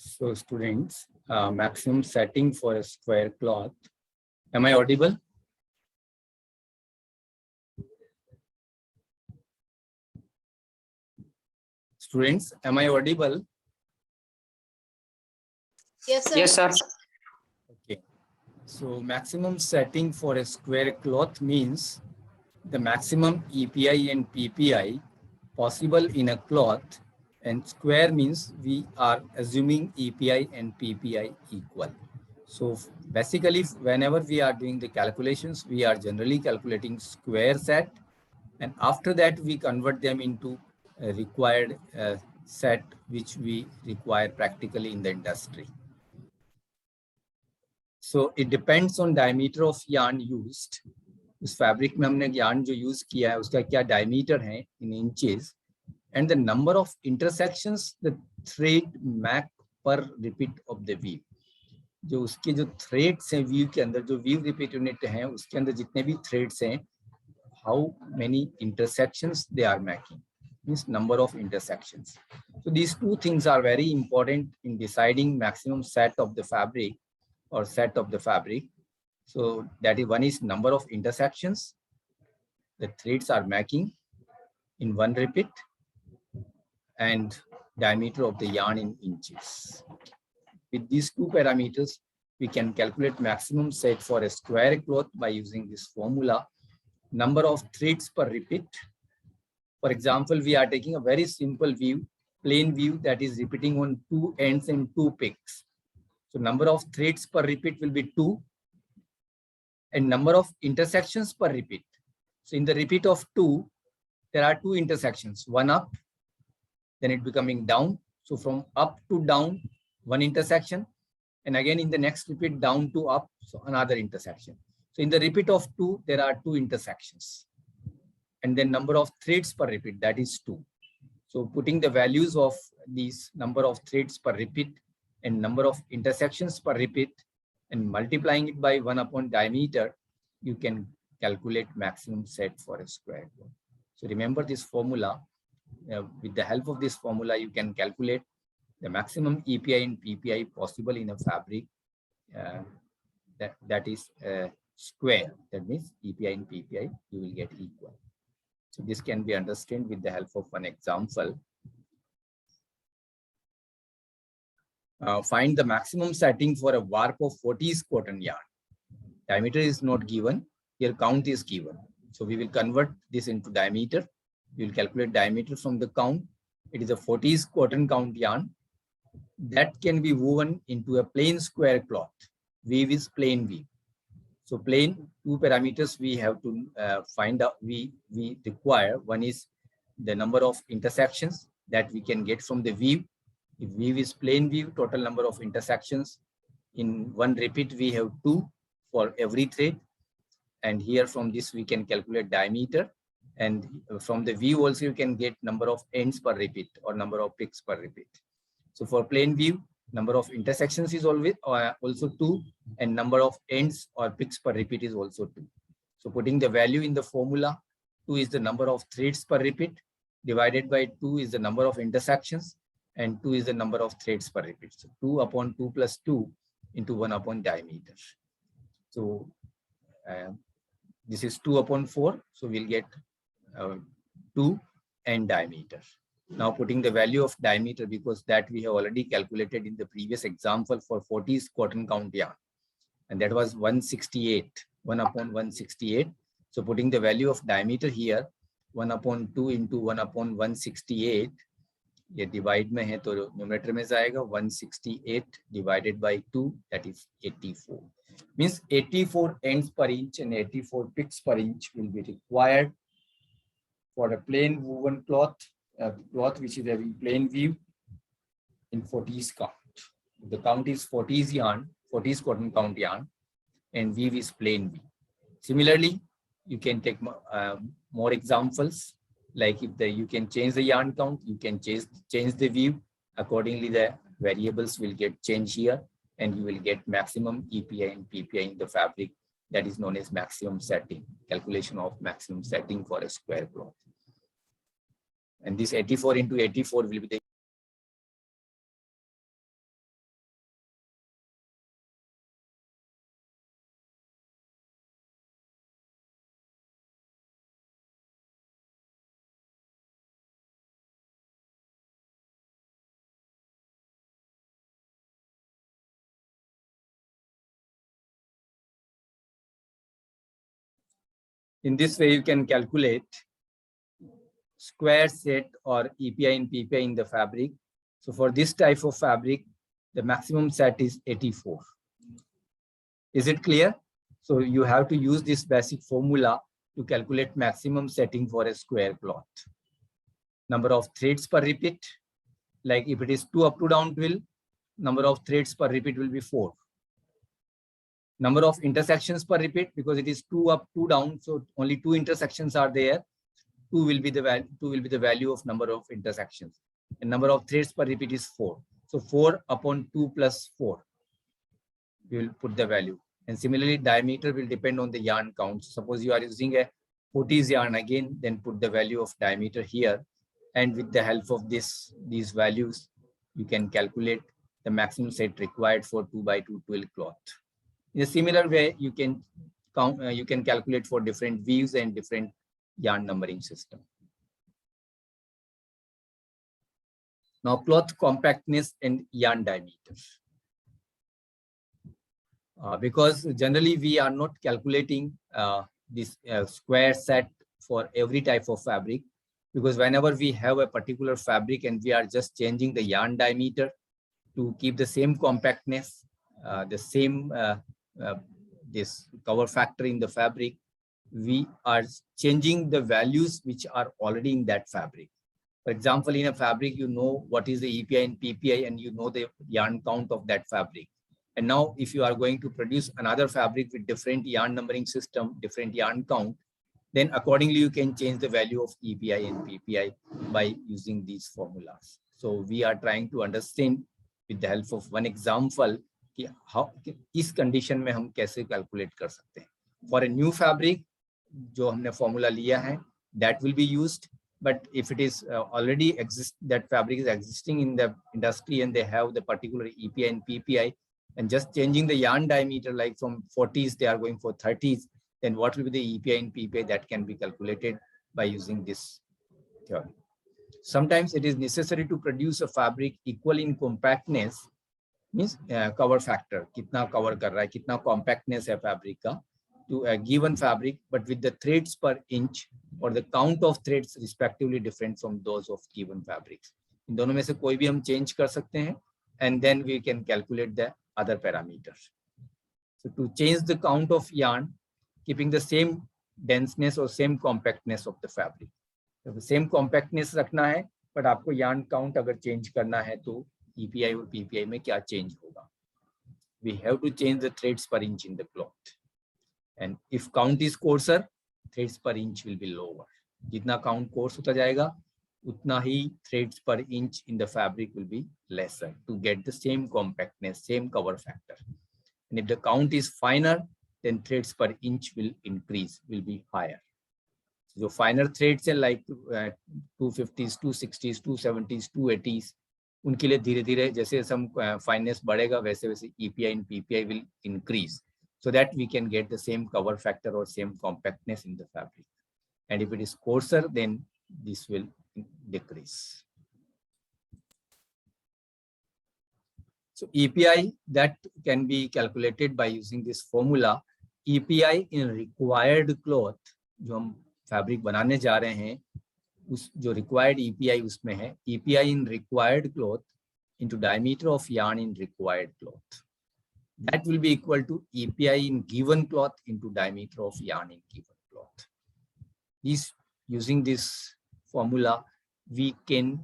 So students, maximum setting for a square cloth. Am I audible? Students, am I audible? Yes, sir. Yes, sir. Okay. So maximum setting for a square cloth means the maximum EPI and PPI possible in a cloth, and square means we are assuming EPI and PPI equal. So basically, whenever we are doing the calculations, we are generally calculating square set, and after that we convert them into a required set which we require practically in the industry. So it depends on diameter of yarn used. उस fabric में हमने yarn जो use किया है उसका क्या diameter है in inches, and the number of intersections the thread make per repeat of the weave. जो उसके जो threads हैं weave के अंदर, जो weave repeat unit हैं उसके अंदर जितने भी threads हैं, how many intersections they are making, means number of intersections. So these two things are very important in deciding maximum set of the fabric or set of the fabric. So that is, one is number of intersections the threads are making in one repeat, and diameter of the yarn in inches. With these two parameters, we can calculate maximum set for a square cloth by using this formula. Number of threads per repeat. For example, we are taking a very simple view, plain view that is repeating on two ends and two picks. So number of threads per repeat will be 2, and number of intersections per repeat. So in the repeat of 2, there are 2 intersections, one up, then it becoming down. So from up to down, 1 intersection, and again in the next repeat down to up, so another intersection. So in the repeat of 2, there are 2 intersections, and then number of threads per repeat, that is 2. So putting the values of these number of threads per repeat and number of intersections per repeat and multiplying it by 1 upon diameter, you can calculate maximum set for a square cloth. So remember this formula. With the help of this formula, you can calculate the maximum EPI and PPI possible in a fabric that is square. That means EPI and PPI, you will get equal. So this can be understood with the help of one example. Find the maximum setting for a warp of 40s cotton yarn. Diameter is not given, here count is given. So we will convert this into diameter. We will calculate diameter from the count. It is a 40s cotton count yarn that can be woven into a plain square cloth. Weave is plain weave. So plain, 2 parameters we have to find out, we require. One is the number of intersections that we can get from the weave. If weave is plain weave, total number of intersections in one repeat we have 2 for every thread, and here from this we can calculate diameter, and from the weave also you can get number of ends per repeat or number of picks per repeat. So for plain weave, number of intersections is always also 2, and number of ends or picks per repeat is also 2. So putting the value in the formula, 2 is the number of threads per repeat, divided by 2 is the number of intersections, and 2 is the number of threads per repeat. So 2 upon 2 plus 2 into 1 upon diameter. So this is 2 upon 4. So we'll get 2 and diameter. Now putting the value of diameter, because that we have already calculated in the previous example for 40s cotton count yarn, and that was 168, 1 upon 168. So putting the value of diameter here, 1 upon 2 into 1 upon 168, ये divide में है तो numerator में जाएगा 168 divided by 2, that is 84. Means 84 ends per inch and 84 picks per inch will be required for a plain woven cloth, cloth which is having plain weave in 40s count. The count is 40s yarn, 40s cotton count yarn, and weave is plain weave. Similarly, you can take more examples. Like if you can change the yarn count, you can change the weave. Accordingly, the variables will get changed here, and you will get maximum EPI and PPI in the fabric. That is known as maximum setting, calculation of maximum setting for a square cloth. And this 84 into 84 will be the In this way, you can calculate square set or EPI and PPI in the fabric. So for this type of fabric, the maximum set is 84. Is it clear? So you have to use this basic formula to calculate maximum setting for a square cloth. Number of threads per repeat, like if it is 2 up to down twill, number of threads per repeat will be 4. Number of intersections per repeat, because it is 2 up, 2 down, so only 2 intersections are there. 2 will be the value of number of intersections. And number of threads per repeat is 4. So 4 upon 2 plus 4. We will put the value. And similarly, diameter will depend on the yarn count. Suppose you are using a 40s yarn again, then put the value of diameter here. And with the help of these values, you can calculate the maximum set required for 2x2 twill cloth. In a similar way, you can calculate for different weaves and different yarn numbering system. Now, cloth compactness and yarn diameter. Because generally we are not calculating this square set for every type of fabric, because whenever we have a particular fabric and we are just changing the yarn diameter to keep the same compactness, the same this cover factor in the fabric, we are changing the values which are already in that fabric. For example, in a fabric, you know what is the EPI and PPI, and you know the yarn count of that fabric. And now if you are going to produce another fabric with different yarn numbering system, different yarn count, then accordingly you can change the value of EPI and PPI by using these formulas. So we are trying to understand with the help of one example कि how इस condition में हम कैसे calculate कर सकते हैं. For a new fabric, जो हमने formula लिया है, that will be used. But if it is already that fabric is existing in the industry and they have the particular EPI and PPI, and just changing the yarn diameter, like from 40s they are going for 30s, then what will be the EPI and PPI that can be calculated by using this theory. Sometimes it is necessary to produce a fabric equal in compactness, means cover factor, kitna cover kar raha hai, kitna compactness hai fabric ka, to a given fabric, but with the threads per inch or the count of threads respectively different from those of given fabrics. In दोनों में से कोई भी हम change कर सकते हैं, and then we can calculate the other parameters. So to change the count of yarn, keeping the same denseness or same compactness of the fabric. So the same compactness रखना है, but आपको yarn count अगर change करना है तो EPI और PPI में क्या change होगा? We have to change the threads per inch in the cloth. And if count is coarser, threads per inch will be lower. जितना count coarse होता जाएगा, उतना ही threads per inch in the fabric will be lesser to get the same compactness, same cover factor. And if the count is finer, then threads per inch will increase, will be higher. So finer threads are like 250s, 260s, 270s, 280s. उनके लिए धीरे-धीरे जैसे some fineness बढ़ेगा, वैसे-वैसे EPI and PPI will increase, so that we can get the same cover factor or same compactness in the fabric. And if it is coarser, then this will decrease. So EPI that can be calculated by using this formula. EPI in required cloth, जो हम fabric बनाने जा रहे हैं, उस जो required EPI उसमें है, EPI in required cloth into diameter of yarn in required cloth. That will be equal to EPI in given cloth into diameter of yarn in given cloth. Using this formula, we can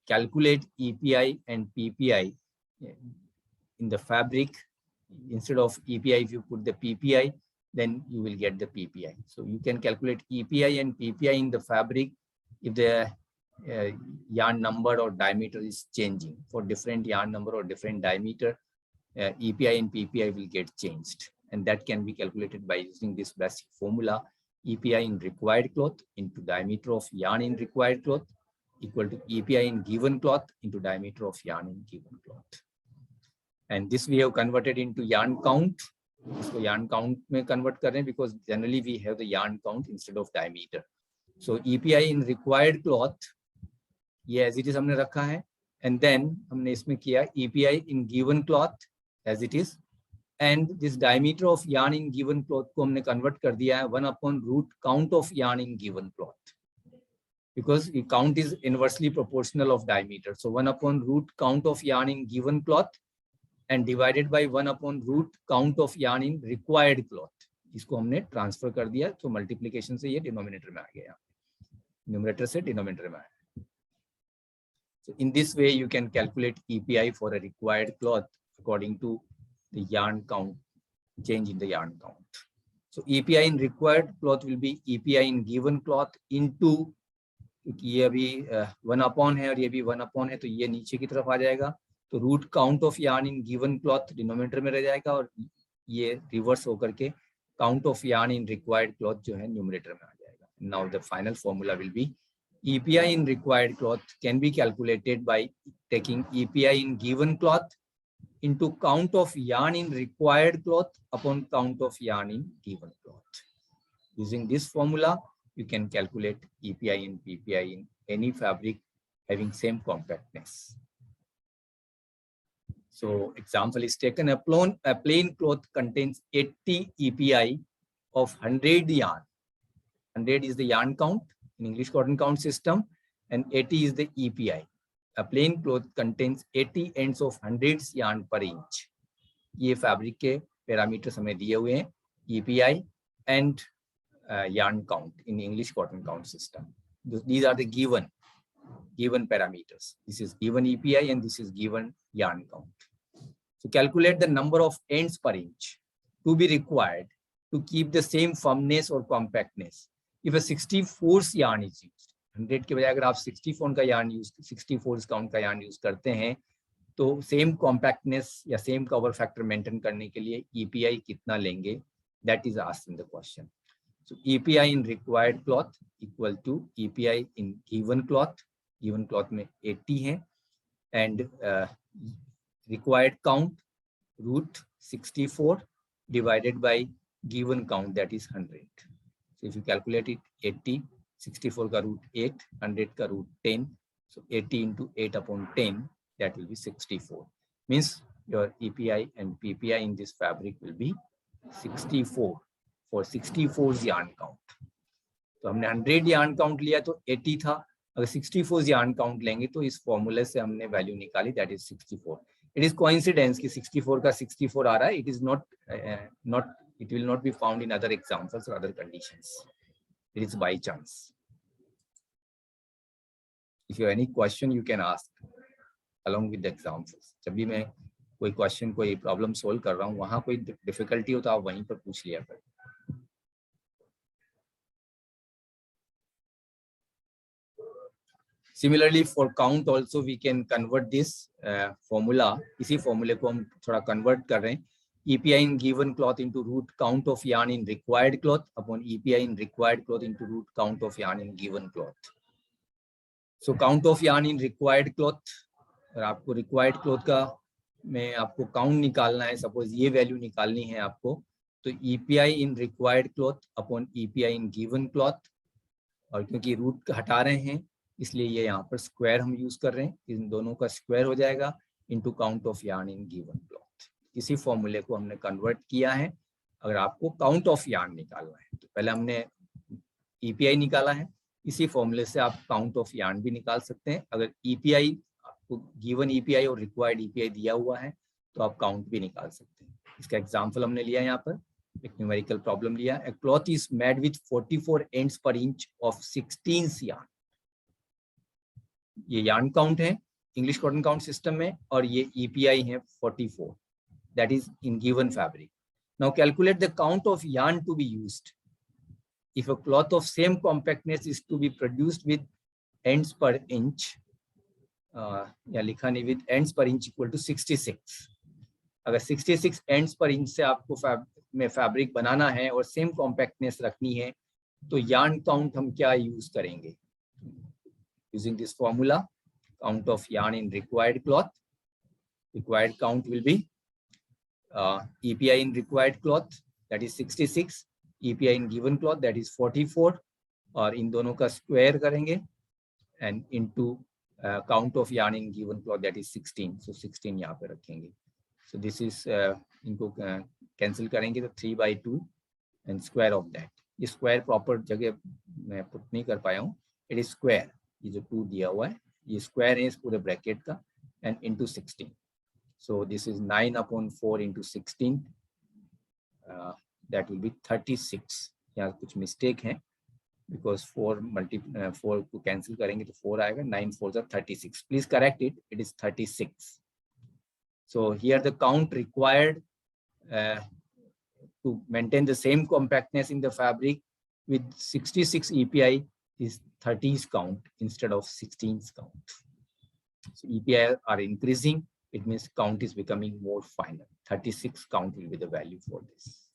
calculate EPI and PPI in the fabric. Instead of EPI, if you put the PPI, then you will get the PPI. So you can calculate EPI and PPI in the fabric if the yarn number or diameter is changing. For different yarn number or different diameter, EPI and PPI will get changed. And that can be calculated by using this basic formula. EPI in required cloth into diameter of yarn in required cloth equal to EPI in given cloth into diameter of yarn in given cloth. And this we have converted into yarn count. So yarn count में convert कर रहे हैं because generally we have the yarn count instead of diameter. So EPI in required cloth, ये as it is हमने रखा है, and then हमने इसमें किया EPI in given cloth as it is, and this diameter of yarn in given cloth को हमने convert कर दिया है 1/रूट count of yarn in given cloth, because the count is inversely proportional of diameter. So 1/रूट count of yarn in given cloth and divided by 1/रूट count of yarn in required cloth. इसको हमने transfer कर दिया, तो multiplication से ये denominator में आ गया, न्यूमरेटर से डिनोमिनेटर में आया. So in this way you can calculate EPI for a required cloth according to the yarn count, change in the yarn count. So EPI in required cloth will be EPI in given cloth into, क्योंकि ये अभी 1 है और ये भी 1 है, तो ये नीचे की तरफ आ जाएगा, तो root count of yarn in given cloth denominator में रह जाएगा और ये रिवर्स होकर के count of yarn in required cloth जो है न्यूमरेटर में आ जाएगा. Now the final formula will be EPI in required cloth can be calculated by taking EPI in given cloth into count of yarn in required cloth upon count of yarn in given cloth. Using this formula, you can calculate EPI and PPI in any fabric having same compactness. So example is taken, a plain cloth contains 80 EPI of 100 yarn. 100 is the yarn count in English cotton count system and 80 is the EPI. A plain cloth contains 80 ends of 100 yarn per inch. ये fabric के parameters हमें दिए हुए हैं, EPI and yarn count in English cotton count system. These are the given parameters. This is given EPI and this is given yarn count. So calculate the number of ends per inch to be required to keep the same firmness or compactness if a 64 yarn is used. 100 के बजाय अगर आप 64 का yarn use 64 count का yarn use करते हैं तो same compactness या सेम कवर फैक्टर मेंटेन करने के लिए EPI कितना लेंगे, that is asked in the question. So EPI in required cloth equal to EPI in given cloth. Given cloth में 80 है and required count root 64 divided by given count, that is 100. So if you calculate it, 80, 64 का root 8, 100 का root 10, so 80 into 8 upon 10, that will be 64. Means your EPI and PPI in this fabric will be 64 for 64's yarn count. तो हमने 100 yarn count लिया तो 80 था, अगर 64's yarn count लेंगे तो इस फॉर्मूले से हमने वैल्यू निकाली, that is 64. It is coincidence कि 64 का 64 आ रहा है. It is not it will not be found in other examples or other conditions. It is by chance. If you have any question, you can ask along with the examples. जब भी मैं कोई question कोई problem solve कर रहा हूँ वहां कोई डिफिकल्टी हो तो आप वहीं पर पूछ लिया करें. Similarly for count also we can convert this formula. इसी फॉर्मूले को हम थोड़ा कन्वर्ट कर रहे हैं. EPI in given cloth into root count of yarn in required cloth upon EPI in required cloth into root count of yarn in given cloth. So count of yarn in required cloth, अगर आपको required cloth का में आपको count निकालना है, suppose ये value निकालनी है आपको, तो EPI in required cloth upon EPI in given cloth, और क्योंकि रूट हटा रहे हैं इसलिए ये यहाँ पर स्क्वायर हम यूज कर रहे हैं, इन दोनों का स्क्वायर हो जाएगा into count of yarn in given cloth. इसी फॉर्मूले को हमने कन्वर्ट किया है. अगर आपको काउंट ऑफ यार्न निकालना है तो पहले हमने EPI निकाला है, इसी फॉर्मूले से आप काउंट ऑफ यार्न भी निकाल सकते हैं. अगर EPI आपको गिवन EPI और रिक्वायर्ड EPI दिया हुआ है तो आप काउंट भी निकाल सकते हैं. इसका एग्जाम्पल हमने लिया यहाँ पर, एक न्यूमेरिकल प्रॉब्लम लिया. A cloth is made with 44 ends per inch of 16 yarn. ये यार्न काउंट है इंग्लिश कॉटन काउंट सिस्टम में और ये EPI है 44, that is in given fabric. Now calculate the count of yarn to be used if a cloth of same compactness is to be produced with ends per inch, या लिखा नहीं, with ends per inch equal to 66. अगर 66 ends per inch से आपको fabric बनाना है और same compactness रखनी है तो यार्न काउंट हम क्या यूज करेंगे? Using this formula, count of yarn in required cloth, required count will be EPI in required cloth, that is 66, EPI in given cloth, that is 44, और इन दोनों का स्क्वायर करेंगे and into count of yarn in given cloth, that is 16. So 16 यहाँ पे रखेंगे. So this is इनको cancel करेंगे तो 3/2 and square of that. ये square proper जगह मैं put नहीं कर पाया हूँ. It is square. ये जो 2 दिया हुआ है ये square है इस पूरे bracket का and into 16. So this is 9/4 into 16. That will be 36. यहाँ कुछ mistake है because 4 को cancel करेंगे तो 4 आएगा. 9 4s are 36. Please correct it. It is 36. So here the count required to maintain the same compactness in the fabric with 66 EPI is 30s count instead of 16s count. So EPI are increasing. It means count is becoming more final. 36 count will be the value for this.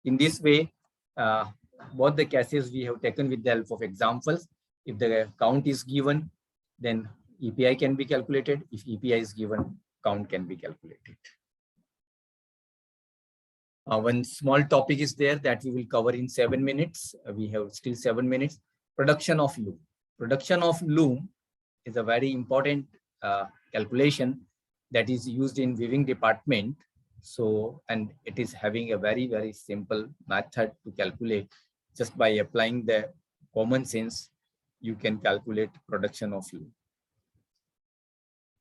In this way, both the cases we have taken with the help of examples. If the count is given, then EPI can be calculated. If EPI is given, count can be calculated. One small topic is there that we will cover in 7 minutes. We have still 7 minutes. Production of loom. Production of loom is a very important calculation that is used in weaving department. So, and it is having a very, very simple method to calculate. Just by applying the common sense, you can calculate production of loom.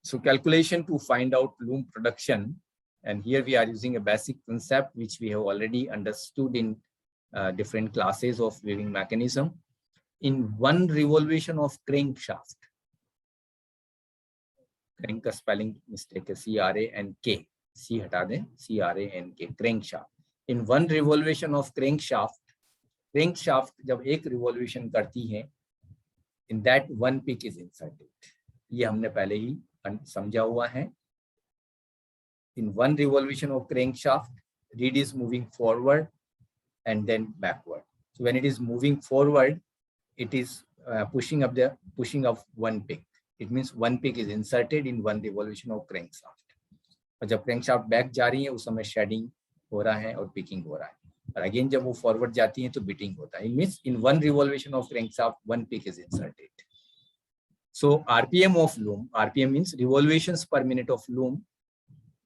So calculation to find out loom production. And here we are using a basic concept which we have already understood in different classes of weaving mechanism. In one revolution of crankshaft, crank का spelling mistake है CRA and K, C हटा दें, CRA and K, crankshaft. In one revolution of crankshaft जब एक revolution करती है, in that one pick is inserted. ये हमने पहले ही समझा हुआ है. In one revolution of crankshaft, reed is moving forward and then backward. So when it is moving forward, it is pushing up one pick. It means one pick is inserted in one revolution of crankshaft. और जब crankshaft back जा रही है उस समय shedding हो रहा है और picking हो रहा है. और again जब वो forward जाती है तो beating होता है. It means in one revolution of crankshaft, one pick is inserted. So RPM of loom, RPM means revolutions per minute of loom.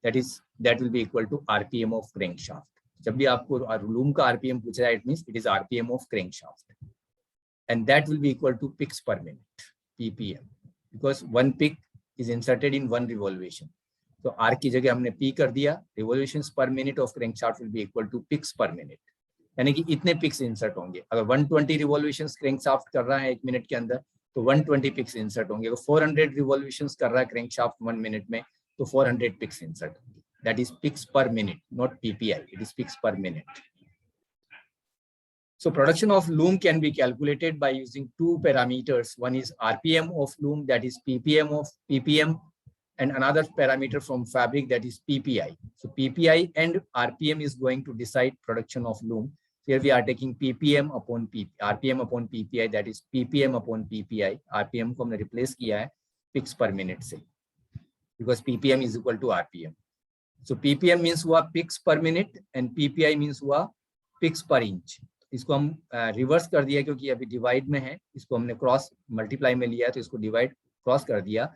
That will be equal to RPM of crankshaft. जब भी आपको loom का RPM पूछ रहा है, it means it is RPM of crankshaft, and that will be equal to picks per minute, PPM, because one pick is inserted in one revolution. So R की जगह हमने P कर दिया. Revolutions per minute of crankshaft will be equal to picks per minute. यानी कि इतने picks insert होंगे. अगर 120 revolutions crankshaft कर रहा है 1 मिनट के अंदर, तो 120 picks insert होंगे. अगर 400 revolutions कर रहा है crankshaft 1 minute में, तो 400 picks insert. That is picks per minute, not PPI. It is picks per minute. So production of loom can be calculated by using two parameters. One is RPM of loom, that is PPM, and another parameter from fabric, that is PPI. So PPI and RPM is going to decide production of loom. Here we are taking RPM upon PPI, that is PPM upon PPI. RPM को हमने replace किया है picks per minute से, because PPM is equal to RPM. So PPM means हुआ picks per minute and PPI means हुआ picks per inch. इसको हम reverse कर दिया क्योंकि अभी डिवाइड में है. इसको हमने क्रॉस मल्टीप्लाई में लिया तो इसको डिवाइड क्रॉस कर दिया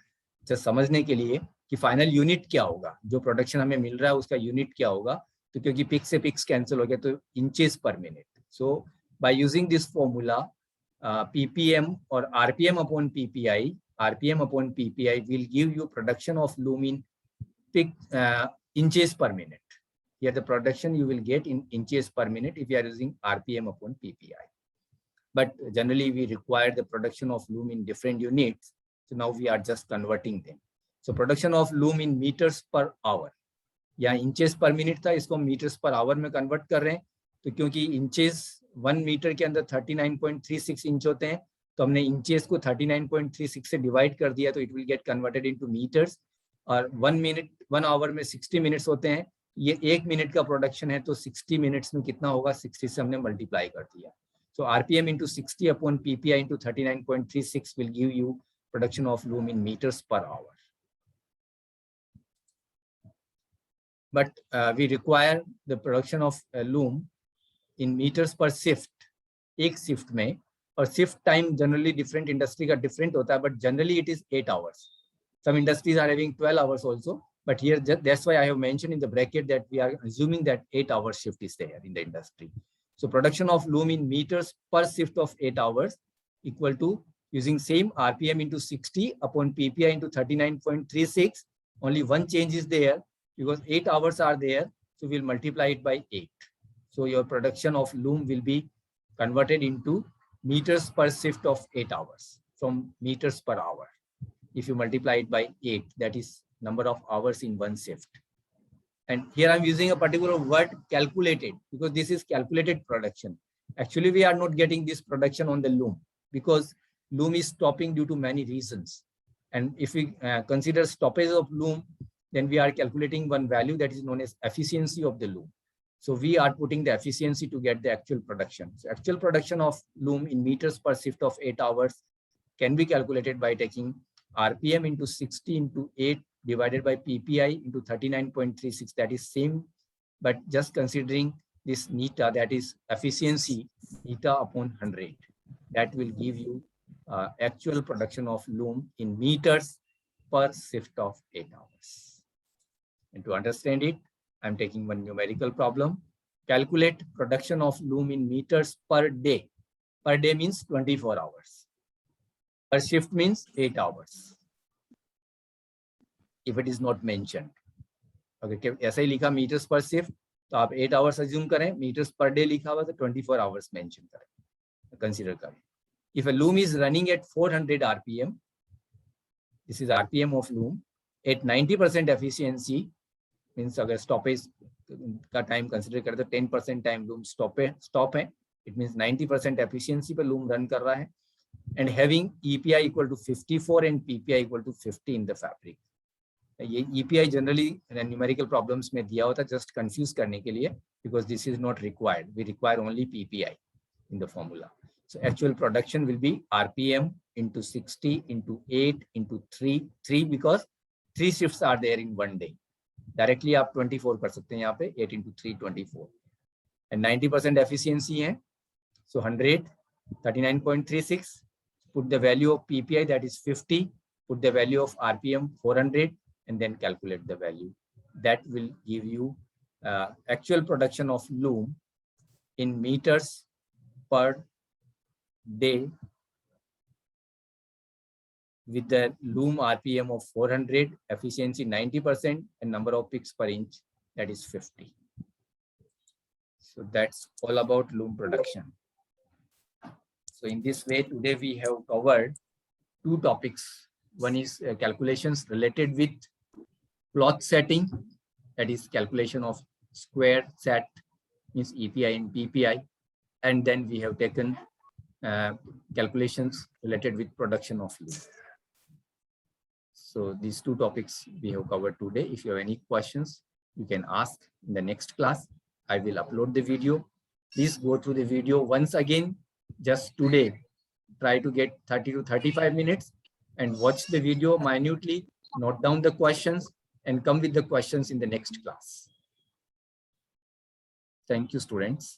जस्ट समझने के लिए कि फाइनल यूनिट क्या होगा, जो प्रोडक्शन हमें मिल रहा है उसका यूनिट क्या होगा. तो क्योंकि पिक्स से पिक्स कैंसिल हो गया तो इंचेस पर minute. So by using this formula PPM और RPM upon PPI will give you production of loom in inches per minute. Here the production you will get in inches per minute if you are using RPM upon PPI. But generally we require the production of loom in different units. So now we are just converting them. So production of loom in meters per hour. या inches per minute था, इसको meters per hour में convert कर रहे हैं. तो क्योंकि inches 1 metre के अंदर 39.36 इंच होते हैं, तो हमने inches को 39.36 से डिवाइड कर दिया, तो it will get converted into meters. और 1 hour में 60 minutes होते हैं. ये 1 मिनट का प्रोडक्शन है, तो 60 मिनट्स में कितना होगा, 60 से हमने मल्टीप्लाई कर दिया. So RPM into 60 upon PPI into 39.36 will give you production of loom in meters per hour. But we require the production of loom in meters per shift, एक shift में. और shift time generally different industry का different होता है, but generally it is 8 hours. Some industries are having 12 hours also, But here, that's why I have mentioned in the bracket that we are assuming that 8-hour shift is there in the industry. So production of loom in meters per shift of 8 hours equal to using same RPM into 60 upon PPI into 39.36. Only one change is there because 8 hours are there. So we'll multiply it by 8. So your production of loom will be converted into meters per shift of 8 hours from meters per hour. If you multiply it by 8, that is number of hours in one shift. And here I'm using a particular word calculated because this is calculated production. Actually, we are not getting this production on the loom because loom is stopping due to many reasons. And if we consider stoppage of loom, then we are calculating one value that is known as efficiency of the loom. So we are putting the efficiency to get the actual production. So actual production of loom in meters per shift of 8 hours can be calculated by taking RPM into 60 into 8 divided by PPI into 39.36. That is same, but just considering this neta, that is efficiency, neta upon 100. That will give you actual production of loom in meters per shift of 8 hours. And to understand it, I'm taking one numerical problem. Calculate production of loom in meters per day. Per day means 24 hours. Per shift means 8 hours. If it is not mentioned. Okay, ऐसा ही लिखा meters per shift, तो आप 8 hours assume करें, meters per day लिखा हुआ तो 24 hours mention करें, consider करें. If a loom is running at 400 RPM, this is RPM of loom, at 90% efficiency, means अगर stoppage का time consider करें तो 10% time loom stop है, it means 90% efficiency पे loom run कर रहा है, and having EPI equal to 54 and PPI equal to 50 in the fabric. ये EPI generally numerical problems में दिया होता है just confuse करने के लिए because this is not required. We require only PPI in the formula. So actual production will be RPM into 60 into 8 into 3 because 3 shifts are there in one day. Directly आप 24 कर सकते हैं यहाँ पे 8 into 3 24 and 90% efficiency है. So 100 39.36. Put the value of PPI that is 50. Put the value of RPM 400. And then calculate the value. That will give you actual production of loom in meters per day with the loom RPM of 400, efficiency 90%, and number of picks per inch, that is 50. So that's all about loom production. So in this way, today we have covered 2 topics. One is calculations related with cloth setting, that is calculation of square set, means EPI and PPI. And then we have taken calculations related with production of loom. So these 2 topics we have covered today. If you have any questions, you can ask in the next class. I will upload the video. Please go through the video once again, just today. Try to get 30 to 35 minutes and watch the video minutely, note down the questions, and come with the questions in the next class. Thank you, students.